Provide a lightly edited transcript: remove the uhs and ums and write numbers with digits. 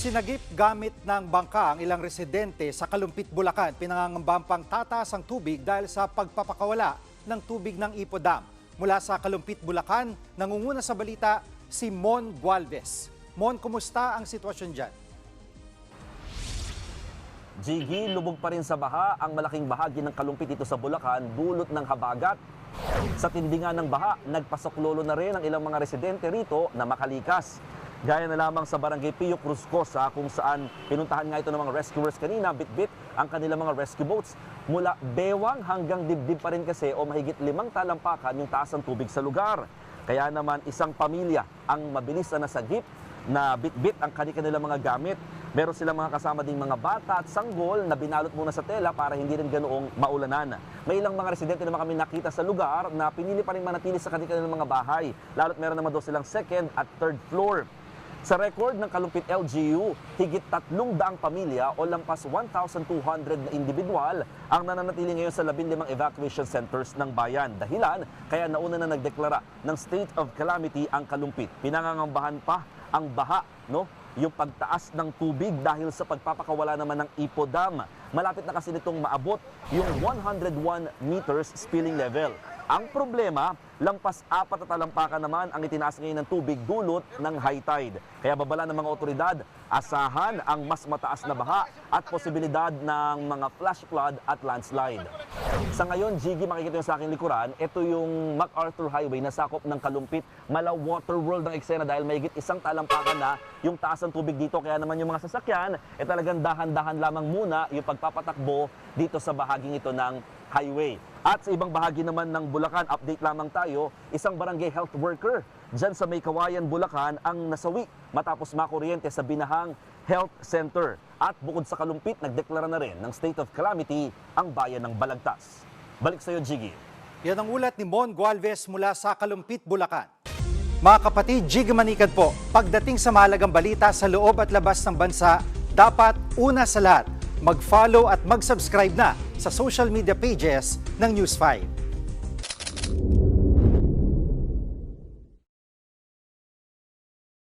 Sinagip gamit ng bangka ang ilang residente sa Kalumpit, Bulacan. Pinangangambahan pang tataas ang tubig dahil sa pagpapakawala ng tubig ng Ipo Dam. Mula sa Kalumpit, Bulacan, nangunguna sa balita si Mon Gualvez. Mon, kumusta ang sitwasyon dyan? Jiggy, lubog pa rin sa baha ang malaking bahagi ng Kalumpit dito sa Bulacan, dulot ng habagat. Sa tindingan ng baha, nagpasoklolo na rin ang ilang mga residente rito na makalikas. Gaya na lamang sa Barangay Pio Cruzcosa kung saan pinuntahan nga ito ng mga rescuers kanina, bit-bit ang kanilang mga rescue boats. Mula bewang hanggang dibdib pa rin kasi o mahigit 5 talampakan yung taas ng tubig sa lugar. Kaya naman isang pamilya ang mabilis na nasagip na bit-bit ang kanilang mga gamit. Meron silang mga kasama ding mga bata at sanggol na binalot muna sa tela para hindi rin ganoong maulanan. May ilang mga residente naman kami nakita sa lugar na pinili pa rin manatili sa kanilang mga bahay. Lalo't meron naman daw silang second at third floor. Sa record ng Kalumpit LGU, higit 300 pamilya o lampas 1,200 na individual ang nananatili ngayon sa 15 evacuation centers ng bayan. Dahilan, kaya nauna na nagdeklara ng state of calamity ang Kalumpit. Pinangangambahan pa ang baha, yung pagtaas ng tubig dahil sa pagpapakawala naman ng Ipo Dam. Malapit na kasi nitong maabot yung 101 meters spilling level. Ang problema, lampas 4 na talampakan naman ang itinaas ngayon ng tubig dulot ng high tide. Kaya babala ng mga otoridad, asahan ang mas mataas na baha at posibilidad ng mga flash flood at landslide. Sa ngayon, Jiggy, makikita nyo sa aking likuran, ito yung MacArthur Highway na sakop ng Kalumpit. Mala water world ang eksena dahil mahigit 1 talampakan na yung taas ng tubig dito. Kaya naman yung mga sasakyan, talagang dahan-dahan lamang muna yung pagpapatakbo dito sa bahaging ito ng highway. At sa ibang bahagi naman ng Bulacan, update lamang tayo, isang barangay health worker dyan sa May Kawayan, Bulacan ang nasawi matapos makuryente sa Binahang Health Center. At bukod sa Kalumpit, nagdeklara na rin ng state of calamity ang bayan ng Balagtas. Balik sa iyo, Jiggy. Yan ang ulat ni Mon Gualvez mula sa Kalumpit, Bulacan. Mga kapatid, Jiggy Manikad po. Pagdating sa mahalagang balita sa loob at labas ng bansa, dapat una sa lahat, mag-follow at mag-subscribe na sa social media pages ng News 5.